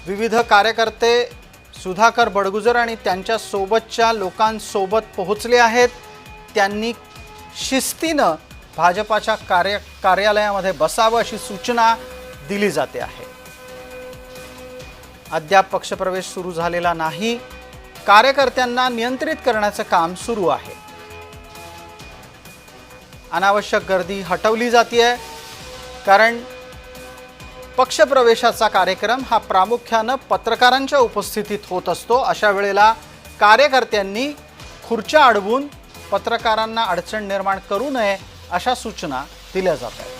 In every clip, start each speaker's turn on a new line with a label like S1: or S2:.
S1: विविध कार्यकर्ते सुधाकर बडगुजर आणि त्यांच्या सोबतच्या लोकांसोबत पोहोचले आहेत। त्यांनी शिस्तीने भाजपाच्या कार्यालयामध्ये बसावं अशी सूचना दिली जाते आहे। अद्याप पक्षप्रवेश सुरू झालेला नाही। कार्यकर्त्यांना नियंत्रित करण्याचं काम सुरू आहे। अनावश्यक गर्दी हटवली जाते कारण पक्षप्रवेशाचा कार्यक्रम हा प्रामुख्याने पत्रकारांच्या उपस्थितीत होत असतो। अशा वेळेला कार्यकर्त्यांनी खुर्च्या अडवून पत्रकारांना अडचण निर्माण करू नये अशा सूचना दिल्या जातात।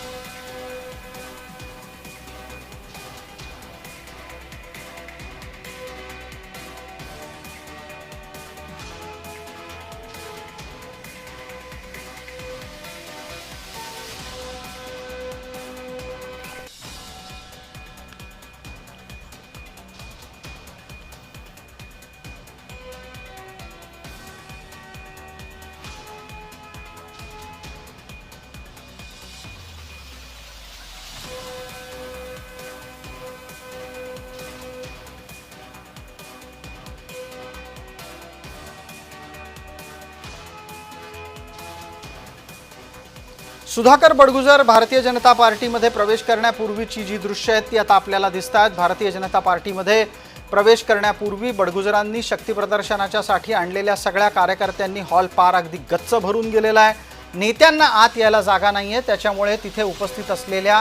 S1: सुधाकर बडगुजर भारतीय जनता पार्टीमध्ये प्रवेश करण्यापूर्वीची जी दृश्य आहेत ती आता आपल्याला दिसतात। भारतीय जनता पार्टीमध्ये प्रवेश करण्यापूर्वी बडगुजरांनी शक्ती प्रदर्शनाच्यासाठी आणलेल्या सगळ्या कार्यकर्त्यांनी हॉल पार अगदी गच्च भरून गेलेला आहे। नेत्यांना आत यायला जागा नाहीये, त्याच्यामुळे तिथे उपस्थित असलेल्या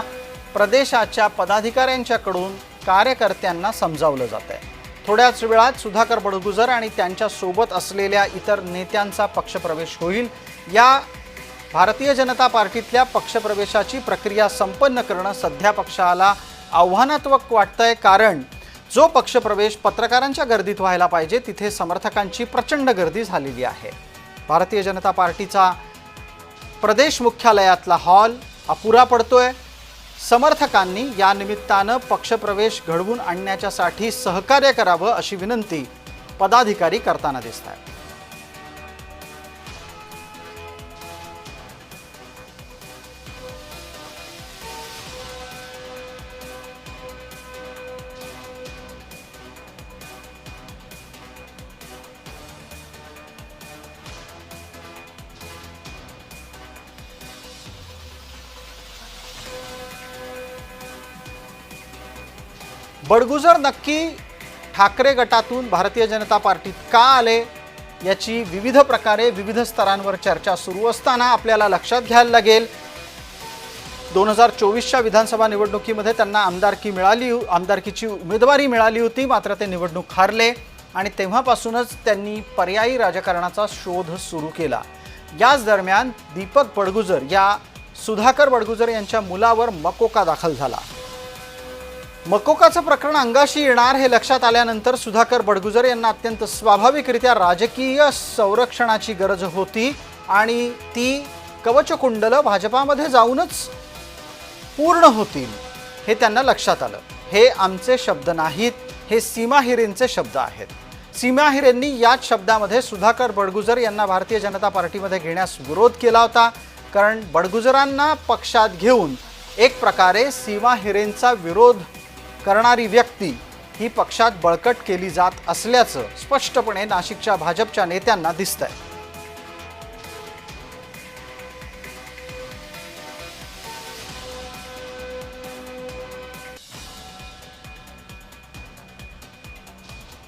S1: प्रदेशाच्या पदाधिकाऱ्यांच्याकडून कार्यकर्त्यांना समजावलं जातंय। थोड्याच वेळात सुधाकर बडगुजर आणि त्यांच्या सोबत असलेल्या इतर नेत्यांचा पक्षप्रवेश होईल। या भारतीय जनता पार्टीतल्या पक्षप्रवेशाची प्रक्रिया संपन्न करणं सध्या पक्षाला आव्हानात्मक वाटतंय, कारण जो पक्षप्रवेश पत्रकारांच्या गर्दीत व्हायला पाहिजे तिथे समर्थकांची प्रचंड गर्दी झालेली आहे। भारतीय जनता पार्टीचा प्रदेश मुख्यालयातला हॉल अपुरा पडतोय। समर्थकांनी या निमित्तानं पक्षप्रवेश घडवून आणण्यासाठी सहकार्य करावं अशी विनंती पदाधिकारी करताना दिसतात। बडगुजर नक्की ठाकरे गटातून भारतीय जनता पार्टीत का आले याची विविध प्रकारे विविध स्तरांवर चर्चा सुरू असताना आपल्याला लक्षात घ्यायला लागेल 2024च्या विधानसभा निवडणुकीमध्ये त्यांना आमदारकीची उमेदवारी मिळाली होती, मात्र ते निवडणूक हारले आणि तेव्हापासूनच त्यांनी पर्यायी राजकारणाचा शोध सुरू केला। याच दरम्यान दीपक बडगुजर या सुधाकर बडगुजर यांच्या मुलावर मकोका दाखल झाला। मकोकाचं प्रकरण अंगाशी येणार हे लक्षात आल्यानंतर सुधाकर बडगुजर यांना अत्यंत स्वाभाविकरित्या राजकीय संरक्षणाची गरज होती आणि ती कवचकुंडलं भाजपामध्ये जाऊनच पूर्ण होतील हे त्यांना लक्षात आलं। हे आमचे शब्द नाहीत, हे सीमा हिरेंचे शब्द आहेत। सीमा हिरेंनी याच शब्दामध्ये सुधाकर बडगुजर यांना भारतीय जनता पार्टीमध्ये घेण्यास विरोध केला होता, कारण बडगुजरांना पक्षात घेऊन एक प्रकारे सीमा हिरेंचा विरोध करणारी व्यक्ती ही पक्षात बळकट केली जात असल्याचं स्पष्टपणे नाशिकच्या भाजपच्या नेत्यांना दिसतंय।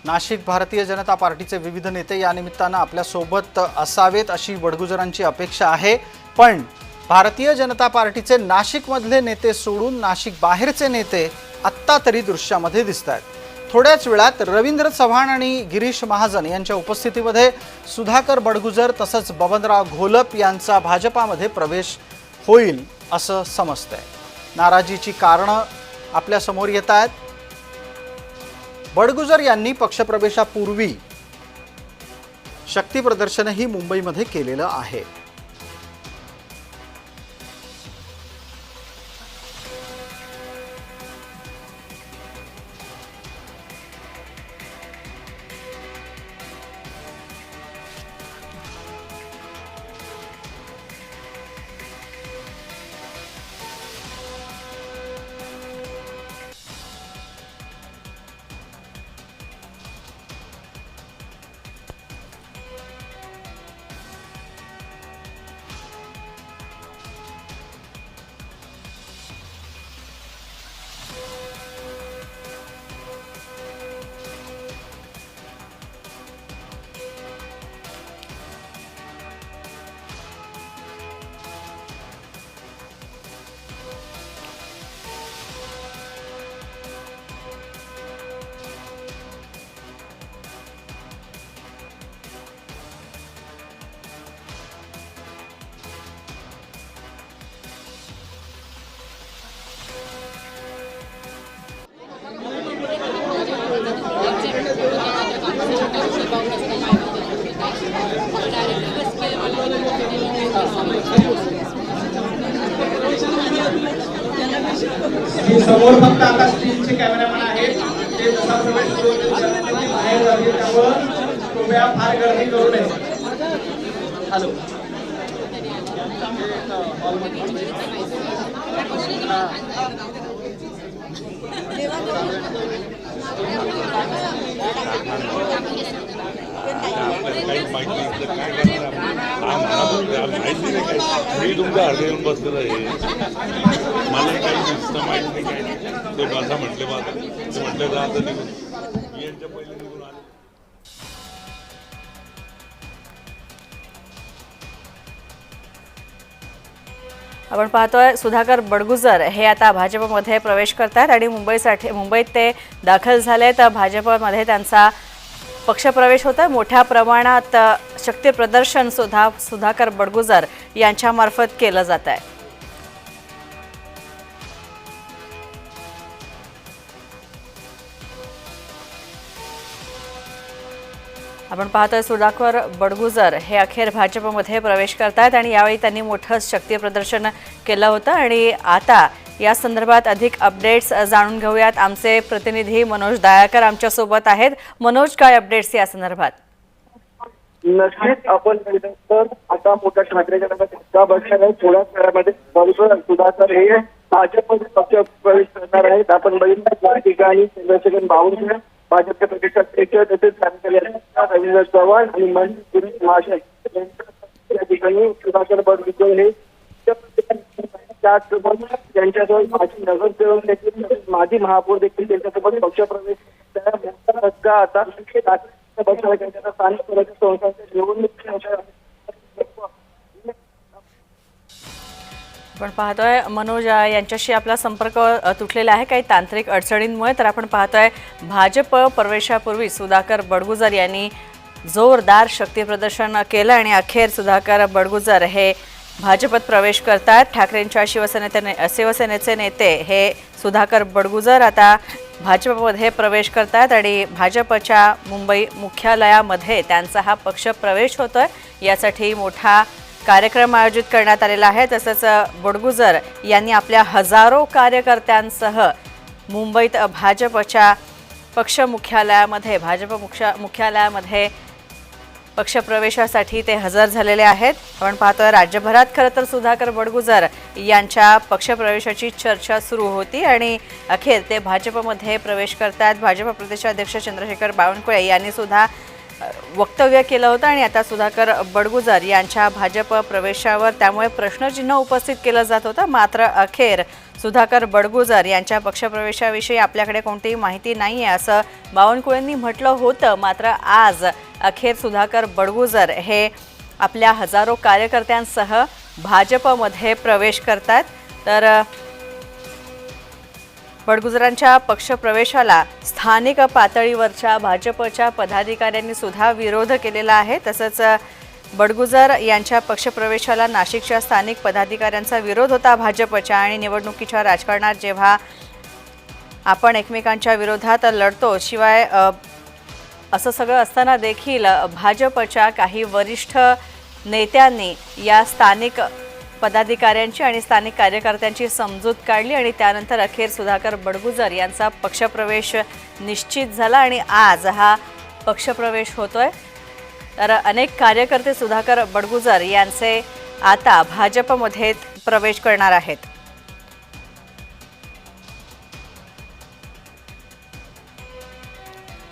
S1: नाशिक भारतीय जनता पार्टीचे विविध नेते या निमित्तानं आपल्या सोबत असावेत अशी बडगुजरांची अपेक्षा आहे, पण भारतीय जनता पार्टीचे नाशिकमधले नेते सोडून नाशिक बाहेरचे नेते आत्ता तरी दृश्यामध्ये दिसतात। थोड्याच वेळात रवींद्र चव्हाण आणि गिरीश महाजन यांच्या उपस्थितीमध्ये सुधाकर बडगुजर तसंच बबनराव घोलप यांचा भाजपामध्ये प्रवेश होईल असं समजतंय। नाराजीची कारणं आपल्या समोर येत आहेत। बडगुजर यांनी पक्षप्रवेशापूर्वी शक्ती प्रदर्शनही मुंबईमध्ये केलेलं आहे।
S2: कॅमेरामॅन आहेत ते जसा प्रवेश सुरू होतील त्यांनी बाहेर जातील, त्यामुळे कृपया फार गर्दी करू नये. हॅलो
S3: काही माहिती काय करणार माहिती नाही काय. मी तुमच्या अर्धे येऊन बसलेलं आहे, मला काही नुसतं माहिती नाही काय. ते बसा म्हटले माझं ते म्हटले जा आता निघून यांच्या पहिले निघून आले.
S4: आपण पाहतोय सुधाकर बडगुजर हे आता भाजपमध्ये प्रवेश करतात आणि मुंबईत ते दाखल झाले. तर भाजपमध्ये त्यांचा पक्षप्रवेश होता. मोठ्या प्रमाणात शक्ती प्रदर्शन सुद्धा सुधाकर बडगुजर यांच्यामार्फत केलं जात आहे. आपण पाहतोय सुधाकर बडगुजर हे अखेर भाजपमध्ये प्रवेश करतात आणि यावेळी त्यांनी मोठं शक्ती प्रदर्शन केलं होतं. आणि आता या संदर्भात अधिक अपडेट्स जाणून घेऊयात. आमचे प्रतिनिधी मनोज दायाकर आमच्या सोबत आहेत. मनोज, काय अपडेट्स या संदर्भात?
S5: नक्कीच आपण तर आता मोठ्या ठाकरेच्या धक्का बसणार आहे. थोड्याच वेळामध्ये बरोबर सुधाकर हे भाजपमध्ये पक्ष प्रवेश करणार आहेत. आपण बघितलं या ठिकाणी चंद्रशेखर बावनकुळे भाजपचे प्रदेशाध्यक्ष तसेच रवींद्र चव्हाण आणि मंत्री महाशय या ठिकाणी सुधाकर बडगुजर हे त्याचबरोबर त्यांच्याजवळ माजी नगरसेवक देखील माजी महापौर देखील त्यांच्यासोबत पक्षप्रवेश मोठा धक्का आता बसणार. त्यांच्या स्थानिक स्वराज्य संस्थांच्या निवडणुकीच्या
S4: आपण पाहतोय मनोज यांच्याशी आपला संपर्क तुटलेला आहे काही तांत्रिक अडचणींमुळे. तर आपण पाहतोय भाजप प्रवेशापूर्वी सुधाकर बडगुजर यांनी जोरदार शक्ती प्रदर्शन केलं आणि अखेर सुधाकर बडगुजर हे भाजपत प्रवेश करतात. ठाकरेंच्या शिवसेनेचे नेते हे सुधाकर बडगुजर आता भाजपमध्ये प्रवेश करतात आणि भाजपच्या मुंबई मुख्यालयामध्ये त्यांचा हा पक्ष प्रवेश होतोय. यासाठी मोठा कार्यक्रम आयोजित करण्यात आलेला आहे. तसंच बडगुजर यांनी आपल्या हजारो कार्यकर्त्यांसह मुंबईत भाजपच्या पक्ष मुख्यालयामध्ये पक्षप्रवेशासाठी ते हजर झालेले आहेत. आपण पाहतोय राज्यभरात खरं तर सुधाकर बडगुजर यांच्या पक्षप्रवेशाची चर्चा सुरू होती आणि अखेर ते भाजपमध्ये प्रवेश करतात. भाजप प्रदेशाध्यक्ष चंद्रशेखर बावनकुळे यांनी सुद्धा वक्तव्य केलं होतं आणि आता सुधाकर बडगुजर यांच्या भाजप प्रवेशावर त्यामुळे प्रश्नचिन्ह उपस्थित केलं जात होतं. मात्र अखेर सुधाकर बडगुजर यांच्या पक्षप्रवेशाविषयी आपल्याकडे कोणतीही माहिती नाही आहे असं बावनकुळेंनी म्हटलं होतं. मात्र आज अखेर सुधाकर बडगुजर हे आपल्या हजारो कार्यकर्त्यांसह भाजपमध्ये प्रवेश करतात. तर बडगुजरांच्या पक्षप्रवेशाला स्थानिक पातळीवरच्या भाजपच्या पदाधिकाऱ्यांनी सुद्धा विरोध केलेला आहे. तसंच बडगुजर यांच्या पक्षप्रवेशाला नाशिकच्या स्थानिक पदाधिकाऱ्यांचा विरोध होता भाजपच्या. आणि निवडणुकीच्या राजकारणात जेव्हा आपण एकमेकांच्या विरोधात लढतो, शिवाय असं सगळं असताना देखील भाजपच्या काही वरिष्ठ नेत्यांनी या स्थानिक पदाधिकाऱ्यांची आणि स्थानिक कार्यकर्त्यांची समजूत काढली आणि त्यानंतर अखेर सुधाकर बडगुजर यांचा पक्षप्रवेश निश्चित झाला आणि आज हा पक्षप्रवेश होतोय. तर अनेक कार्यकर्ते सुधाकर बडगुजर यांचे आता भाजपमध्ये प्रवेश करणार आहेत.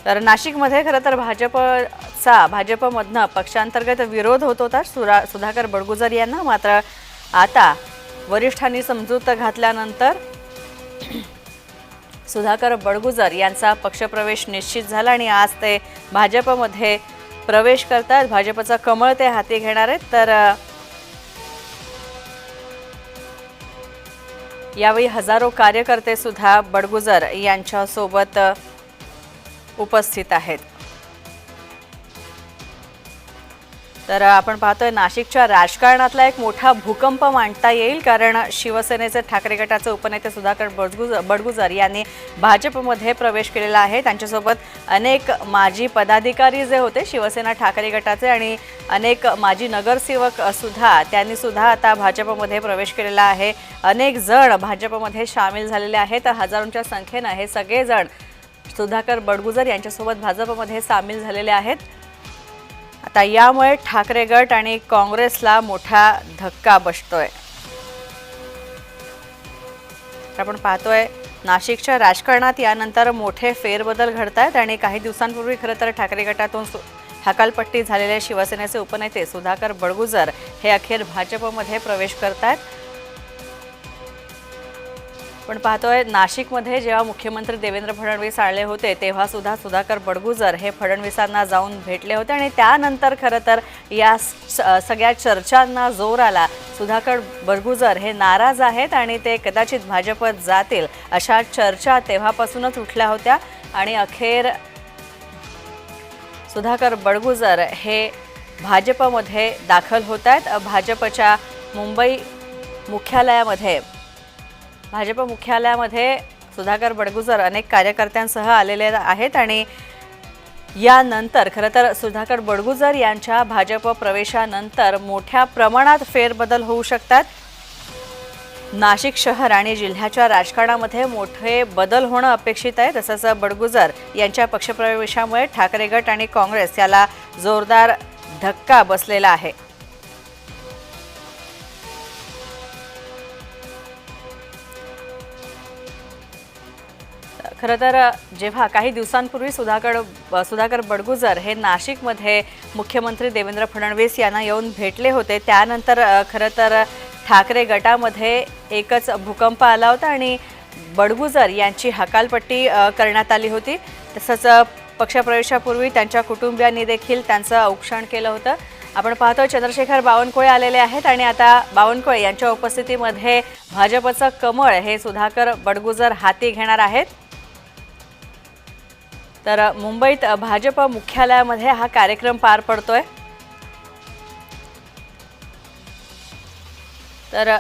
S4: तर नाशिकमध्ये खरं तर भाजपमधनं पक्षांतर्गत विरोध होत होता सुधाकर बडगुजर यांना. मात्र आता वरिष्ठांनी समजूत घातल्यानंतर सुधाकर बडगुजर यांचा पक्षप्रवेश निश्चित झाला आणि आज ते भाजपमध्ये प्रवेश करतात. भाजपचा कमळ ते हाती घेणार आहेत. तर यावेळी हजारो कार्यकर्ते सुद्धा बडगुजर यांच्यासोबत उपस्थित आहेत. तर आपण पाहतोय नाशिकच्या राजकारणातला एक मोठा भूकंप मांडता येईल, कारण शिवसेनेचे ठाकरे गटाचे उपनेते सुधाकर बडगुजर यांनी भाजपमध्ये प्रवेश केलेला आहे। त्यांच्यासोबत अनेक माजी पदाधिकारी जे होते शिवसेना ठाकरे गटाचे आणि अनेक माजी नगरसेवक त्यांनी सुद्धा आता भाजपमध्ये प्रवेश केलेला आहे। अनेक जण भाजपमध्ये सामील झालेले आहेत। हजारोंच्या संख्येने हे सगळे जण सुधाकर बडगुजर यांच्यासोबत भाजपमध्ये सामील झालेले आहेत। आता यामुळे ठाकरे गट आणि काँग्रेसला मोठा धक्का बसतोय। आपण पाहतोय नाशिकच्या राजकारणात यानंतर मोठे फेरबदल घडतायत आणि काही दिवसांपूर्वी खरं तर ठाकरे गटातून हकालपट्टी झालेले शिवसेनेचे उपनेते सुधाकर बडगुजर हे अखेर भाजपमध्ये प्रवेश करतायत। पण पाहतोय नाशिकमध्ये जेव्हा मुख्यमंत्री देवेंद्र फडणवीस आले होते तेव्हा सुद्धा सुधाकर बडगुजर हे फडणवीसांना जाऊन भेटले होते आणि त्यानंतर खरं तर या सगळ्या चर्चांना जोर आला। सुधाकर बडगुजर हे नाराज आहेत आणि ते कदाचित भाजपत जातील अशा चर्चा तेव्हापासूनच उठल्या होत्या आणि अखेर सुधाकर बडगुजर हे भाजपमध्ये दाखल होत आहेत। भाजपच्या मुंबई मुख्यालयामध्ये सुधाकर बडगुजर अनेक कार्यकर्त्यांसह आलेले आहेत आणि यानंतर खरं तर सुधाकर बडगुजर यांच्या भाजप प्रवेशानंतर मोठ्या प्रमाणात फेरबदल होऊ शकतात। नाशिक शहर आणि जिल्ह्याच्या राजकारणामध्ये मोठे बदल होणं अपेक्षित आहे। तसंच बडगुजर यांच्या पक्षप्रवेशामुळे ठाकरे गट आणि काँग्रेस याला जोरदार धक्का बसलेला आहे। खरं तर जेव्हा काही दिवसांपूर्वी सुधाकर बडगुजर हे नाशिकमध्ये मुख्यमंत्री देवेंद्र फडणवीस यांना येऊन भेटले होते त्यानंतर खरं तर ठाकरे गटामध्ये एकच भूकंप आला होता आणि बडगुजर यांची हकालपट्टी करण्यात आली होती। तसंच पक्षप्रवेशापूर्वी त्यांच्या कुटुंबियांनी देखील त्यांचं औक्षण केलं होतं। आपण पाहतो चंद्रशेखर बावनकुळे आलेले आहेत आणि आता बावनकुळे यांच्या उपस्थितीमध्ये भाजपचं कमळ हे सुधाकर बडगुजर हाती घेणार आहेत। तर मुंबईत भाजप मुख्यालयामध्ये हा कार्यक्रम पार पडतोय। तर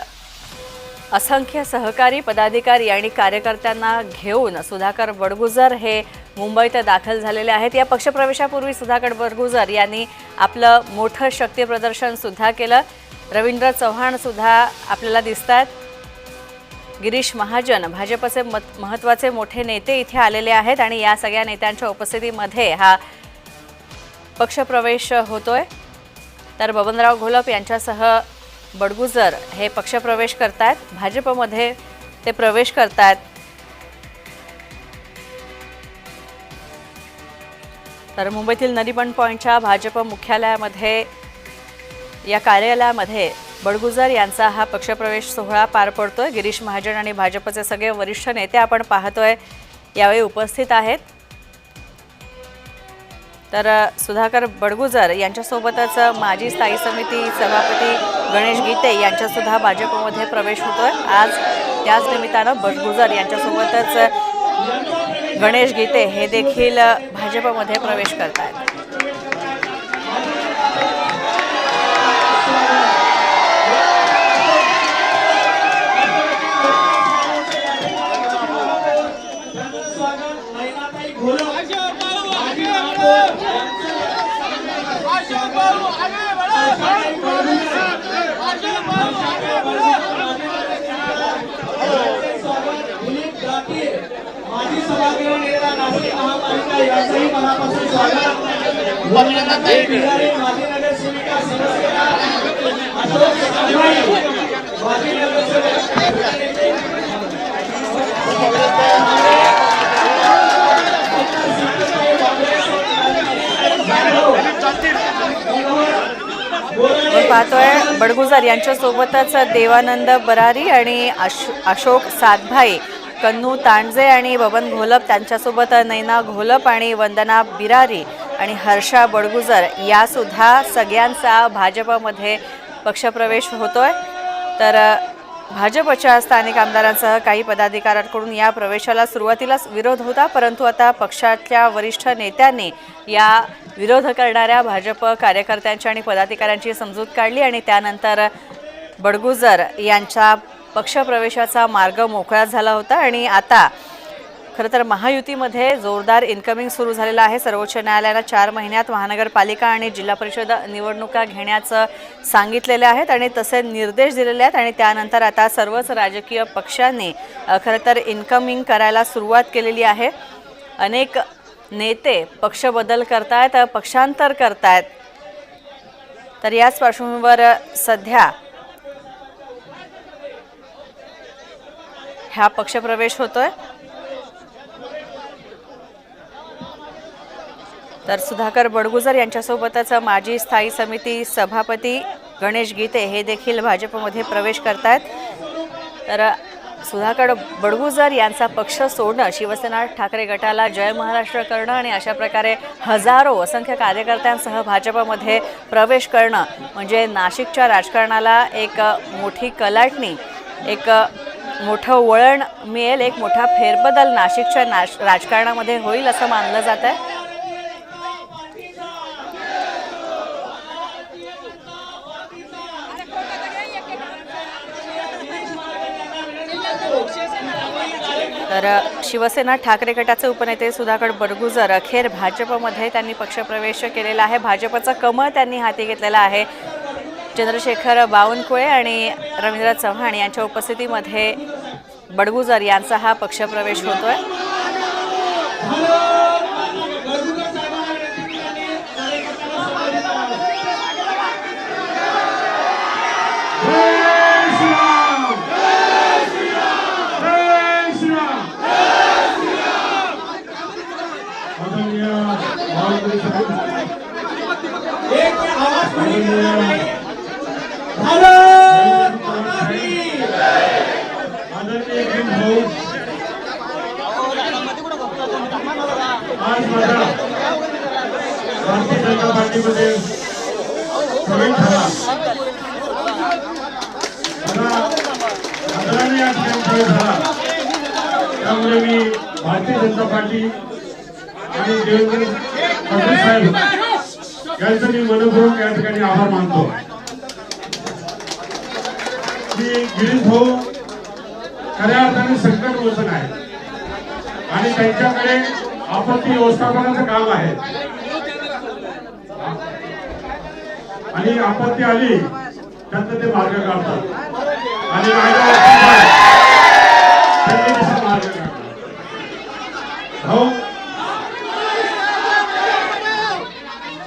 S4: असंख्य सहकारी पदाधिकारी आणि कार्यकर्त्यांना घेऊन सुधाकर बडगुजर हे मुंबईत दाखल झालेले आहेत। या पक्षप्रवेशापूर्वी सुधाकर बडगुजर यांनी आपलं मोठं शक्ती प्रदर्शन सुद्धा केलं। रवींद्र चव्हाण सुद्धा आपल्याला दिसतात। गिरीश महाजन भाजपचे महत्त्वाचे मोठे नेते इथे आलेले आहेत आणि या सगळ्या नेत्यांच्या उपस्थितीमध्ये हा पक्षप्रवेश होतोय। तर बबनराव घोलप यांच्यासह बडगुजर हे पक्षप्रवेश करतात, भाजपमध्ये ते प्रवेश करतात। तर मुंबईतील नरिमन पॉइंटच्या भाजप मुख्यालयामध्ये या कार्यालयामध्ये बडगुजर यांचा हा पक्षप्रवेश सोहळा पार पडतोय। गिरीश महाजन आणि भाजपचे सगळे वरिष्ठ नेते आपण पाहतोय यावेळी उपस्थित आहेत। तर सुधाकर बडगुजर यांच्यासोबतच माजी स्थायी समिती सभापती गणेश गीते यांचा सुद्धा भाजपमध्ये प्रवेश होतोय। आज त्याच निमित्तानं बडगुजर यांच्यासोबतच गणेश गीते हे देखील भाजपमध्ये प्रवेश करतात।
S2: माजी सभागृह नेता नाशिक महापालिका याचंही मनापासून स्वागत। माजी नगरसेविका शिवसेना अशोक साधभाई माजी
S4: पाहतोय बडगुजर यांच्यासोबतच देवानंद बरारी आणि अशोक साधभाई, कन्नू तांडजे आणि बबन घोलप, त्यांच्यासोबत नैना घोलप आणि वंदना बिरारी आणि हर्षा बडगुजर या सुद्धा सगळ्यांचा भाजपमध्ये पक्षप्रवेश होतोय। तर भाजपच्या स्थानिक आमदारांसह काही पदाधिकाऱ्यांकडून या प्रवेशाला सुरुवातीला विरोध होता, परंतु आता पक्षाच्या वरिष्ठ नेत्यांनी या विरोध करणाऱ्या भाजप कार्यकर्त्यांची आणि पदाधिकाऱ्यांची समजूत काढली आणि त्यानंतर बडगुजर यांच्या पक्षप्रवेशाचा मार्ग मोकळा झाला होता आणि आता खरं तर महायुतीमध्ये जोरदार इन्कमिंग सुरू झालेलं आहे। सर्वोच्च न्यायालयानं 4 महिन्यात महानगरपालिका आणि जिल्हा परिषद निवडणुका घेण्याचं सांगितलेले आहेत आणि तसे निर्देश दिलेले आहेत आणि त्यानंतर आता सर्वच राजकीय पक्षांनी खरं तर इन्कमिंग करायला सुरुवात केलेली आहे। अनेक नेते पक्ष बदल करतायत, पक्षांतर करतायत। तर याच पार्श्वभूमीवर सध्या हा पक्षप्रवेश होतोय। तर सुधाकर बडगुजर यांच्यासोबतच माजी स्थायी समिती सभापती गणेश गीते हे देखील भाजपमध्ये प्रवेश करतायत। तर सुधाकर बडगुजर यांचा पक्ष सोडणं, शिवसेना ठाकरे गटाला जय महाराष्ट्र करणं आणि अशा प्रकारे हजारो असंख्य कार्यकर्त्यांसह भाजपमध्ये प्रवेश करणं म्हणजे नाशिकच्या राजकारणाला एक मोठी कलाटणी, एक मोठं वळण मिळेल, एक मोठा फेरबदल नाशिकच्या राजकारणामध्ये होईल असं मानलं जात आहे। तर शिवसेना ठाकरे गटाचे उपनेते सुधाकर बडगुजर अखेर भाजपमध्ये त्यांनी पक्षप्रवेश केलेला आहे। भाजपचा कमळ त्यांनी हाती घेतलेला आहे। चंद्रशेखर बावनकुळे आणि रवींद्र चव्हाण यांच्या उपस्थितीमध्ये बडगुजर यांचा हा पक्षप्रवेश होतोय।
S6: आज माझा भारतीय जनता पार्टीमध्ये प्रवेश झाला। आदराने या ठिकाणी प्रवेश झाला, त्यामुळे मी भारतीय जनता पार्टी आणि देवेंद्र फडणवीस साहेब यांचं मी मनपूर्वक या ठिकाणी आभार मानतो। की गिरीश भाऊ खऱ्या अर्थाने संकट मोचन आहे आणि त्यांच्याकडे आपत्ती व्यवस्थापनाचं काम आहे आणि आपत्ती आली त्यात ते मार्ग काढतात आणि मार्ग काढतात। भाऊ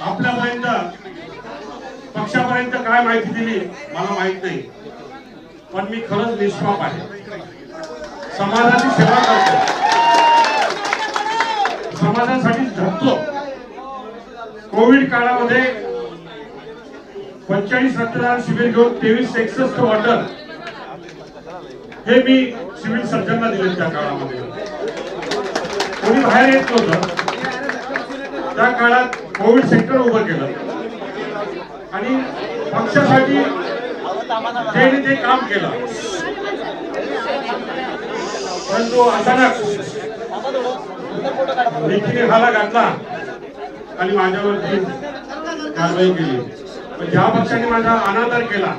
S6: आपल्यापर्यंत पक्षापर्यंत काय माहिती दिली मला माहित नाही, पण मी खरंच निष्पाप आहे, समाजाची सेवा करतो, समाजासाठी झटतो। कोविड काळामध्ये 45 रक्तदान शिबिर घेऊन 2361 ऑर्डर हे मी सिव्हिल सर्जनला दिले। त्या काळामध्ये कोणी बाहेर येत नव्हतं, त्या काळात कोविड सेंटर उभं केलं आणि पक्षासाठी ते काम केलं। परंतु अचानक लेखीने हाला घातला आणि माझ्यावरती कारवाई केली। पण ज्या पक्षाने माझा अनादर केला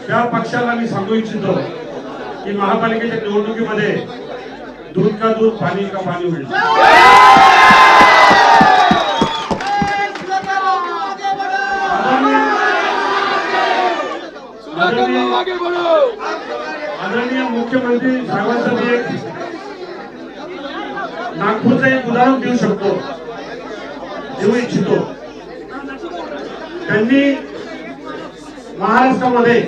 S6: त्या पक्षाला मी सांगू इच्छितो की महापालिकेच्या निवडणुकीमध्ये दूध का दूध, पाणी का पाणी होईल। आदरणीय मुख्यमंत्री साहेबांचं मी एक नागपूरचं एक उदाहरण देऊ शकतो, देऊ इच्छितो। त्यांनी महाराष्ट्रामध्ये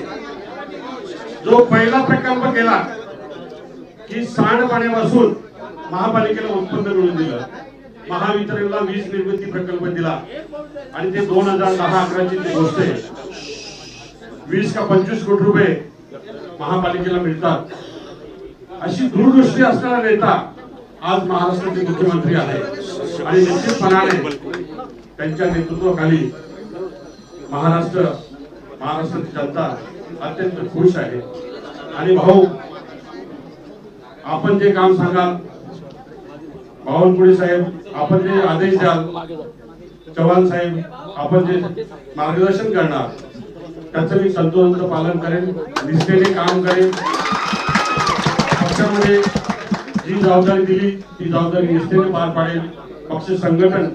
S6: जो पहिला प्रकल्प केला की सांडपाण्यापासून महापालिकेला उत्पन्न मिळवून दिलं, महावितरणला वीज निर्मिती प्रकल्प दिला आणि ते 2010-11ची गोष्ट आहे। 20 का 25 कोटी रुपये महापालिकेला मिळतात। अशी दूरदृष्टी असणारा नेता आज महाराष्ट्राचे मुख्यमंत्री आहे आणि निश्चितपणाने त्यांच्या नेतृत्वाखाली महाराष्ट्राची जनता अत्यंत खुश आहे। आणि भाऊ, आपण जे काम सांगाल, बावनकुळे साहेब आपण जे आदेश द्याल चव्हाण साहेब आपण जे मार्गदर्शन करणार त्याचं मी तंतोतंत पालन करेन, निष्ठेने काम करेन. पक्षामध्ये जी जबाबदारी दिली ती जबाबदारी निष्ठेने पार पाडेल. पक्ष संघटन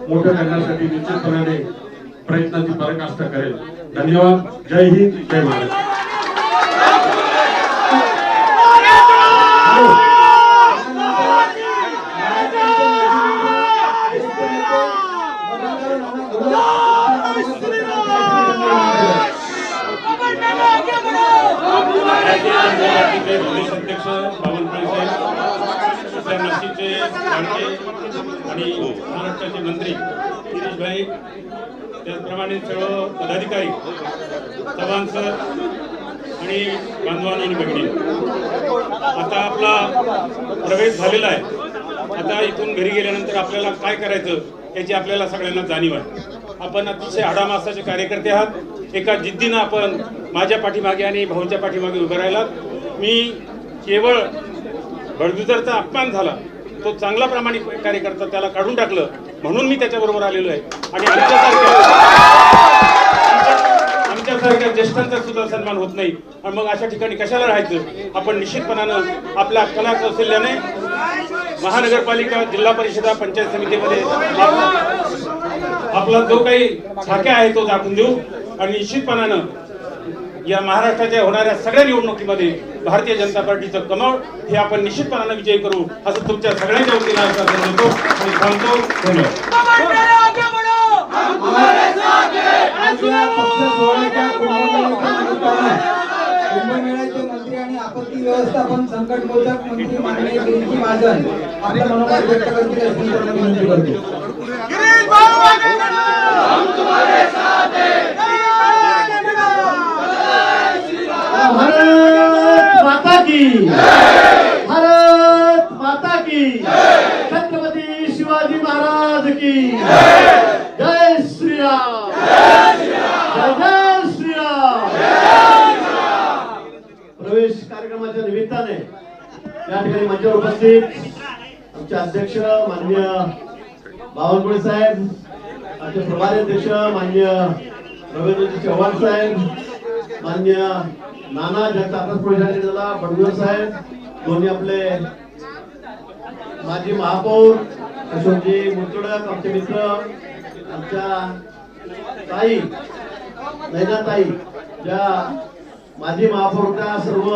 S6: मोठं करण्यासाठी निश्चितपणाने प्रयत्नाची पराकाष्ठा करेल. धन्यवाद. जय हिंद, जय महाराष्ट्र.
S7: प्रदेश अध्यक्ष बावनकुळे साहेब, नाशिकचे लाडके आणि महाराष्ट्राचे मंत्री गिरीशभाई, त्याचप्रमाणे सर्व पदाधिकारी, चव्हाण सर आणि बांधवांनो आणि भगिनी, आता आपला प्रवेश झालेला आहे. आता इथून घरी गेल्यानंतर आपल्याला काय करायचं याची आपल्याला सगळ्यांना जाणीव आहे. आपण अतिशय आडामासाचे कार्यकर्ते आहात. एका जिद्दीनं आपण माझ्या पाठीमागे आणि भाऊच्या पाठीमागे उभं राहिलात. मी केवळ बडगुजरचा अपमान झाला, तो चांगला प्रामाणिक कार्यकर्ता, त्याला काढून टाकलं म्हणून मी त्याच्याबरोबर आलेलो आहे. आणि आमच्यासारख्या ज्येष्ठांचा सुद्धा सन्मान होत नाही. आणि मग अशा ठिकाणी कशाला राहायचं. आपण निश्चितपणानं आपल्या कला कौशल्याने महानगरपालिका, जिल्हा परिषदा, पंचायत समितीमध्ये आपला जो काही छाक्या आहे तो दाखवून देऊ. आणि निश्चितपणानं या महाराष्ट्राच्या होणाऱ्या सगळ्या निवडणुकीमध्ये भारतीय जनता पार्टीचं कमळ हे आपण निश्चितपणानं विजय करू असं तुमच्या सगळ्यांच्या वतीनं आश्वासन देतो आणि सांगतो.
S8: कुंभमेळ्याचे मंत्री आणि आपत्ती व्यवस्थापन संकट मोचक मंत्री माननीय गिरीश महाजन आपल्या मनोभाव व्यक्त करतील अशी विनंती करतो.
S9: भारत माता की, भारत माता की, छत्रपती शिवाजी महाराज की जय श्रीराम, जय जय श्रीराम. प्रवेश कार्यक्रमाच्या निमित्ताने या ठिकाणी मंचावर उपस्थित आमचे अध्यक्ष माननीय बावनकुळे साहेब, आमचे प्रभारी अध्यक्ष माननीय रवींद्रजी चव्हाण साहेब, माननीय नाना ज्यांचा आताच प्रवेश झाला बडगुजर साहेब, दोन्ही आपले माजी महापौर अशोकजी मुतडक, आमचे मित्र, आमच्या ताई नैनाताई, ज्या माजी महापौर होत्या, सर्व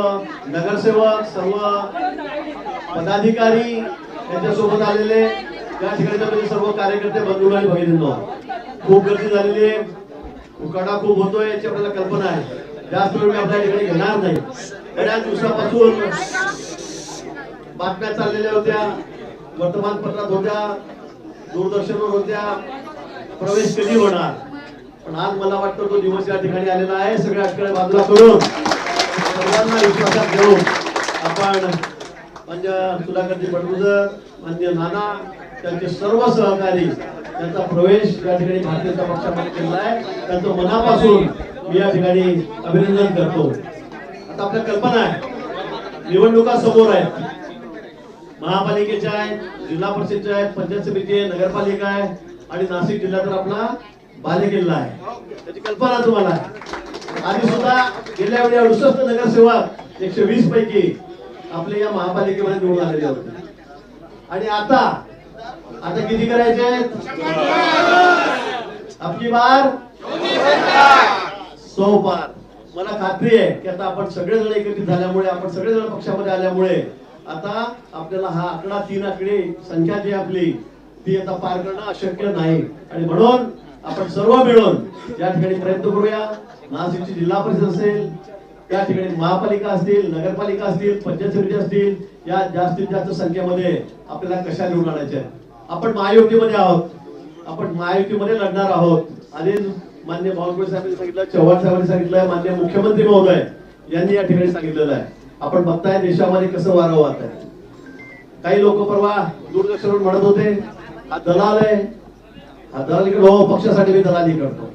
S9: नगरसेवक, सर्व पदाधिकारी यांच्यासोबत आलेले या ठिकाणी सर्व कार्यकर्ते बंधू आणि भगिनींनो, खूप गर्दी झालेली आहे. उकाडा खूप होतोय याची आपल्याला कल्पना आहे. जास्त वेळ मी आपल्या ठिकाणी घेणार नाही. बऱ्याच दिवसापासून बातम्या चाललेल्या होत्या, वर्तमानपत्रात होत्या, दूरदर्शनवर होत्या, प्रवेश कधी होणार. पण आज मला वाटतं तो दिवस या ठिकाणी आलेला आहे. सगळ्या अडथळे बाजूला करून सर्वांना विश्वासात घेऊन आपण म्हणजे सुधाकरजी बडगुजर, माननीय नाना, त्यांचे सर्व सहकारी, त्यांचा प्रवेश या ठिकाणी भारतीय जनता पक्षामध्ये केला आहे. त्यांचं मनापासून मी या ठिकाणी अभिनंदन करतो. आता आपल्या कल्पना आहे, निवडणुका समोर आहेत. महापालिकेच्या आहेत, जिल्हा परिषदच्या आहेत, पंचायत समिती आहे, नगरपालिका आहे आणि नाशिक जिल्हा तर आपला बालेकिल्ला आहे. त्याची कल्पना तुम्हाला आहे. आधी सुद्धा गेल्या वेळी 68 नगरसेवक 120 पैकी आपले या महापालिकेमध्ये निवडून आलेले होते. आणि आता किती करायचे? आपकी बार 100 पार. मला खात्री आहे की आता आपण सगळेजण एकत्रित झाल्यामुळे, आपण सगळेजण पक्षामध्ये आल्यामुळे आता आपल्याला हा आकडा, 3 आकडी संख्या जी आपली ती आता पार करणं अशक्य नाही. आणि म्हणून आपण सर्व मिळून या ठिकाणी प्रयत्न करूया. नाशिकची जिल्हा परिषद असेल, त्या ठिकाणी महापालिका असतील, नगरपालिका असतील, पंचायत समिती असतील, या जास्तीत जास्त संख्येमध्ये आपल्याला कशा निवडून आणायच्या. आपण महायुतीमध्ये आहोत, आपण महायुतीमध्ये लढणार आहोत. आणि माननीय बावनकुळे साहेबांनी सांगितलं, चव्हाण साहेबांनी सांगितलं, माननीय मुख्यमंत्री महोदय यांनी या ठिकाणी सांगितलेलं आहे. आपण बघताय देशामध्ये कसं वारं वाहत आहे. काही लोक परवा दूरदर्शनवर म्हणत होते हा दलाल आहे, हा दलाली. हो, पक्षासाठी मी दलाली करतो.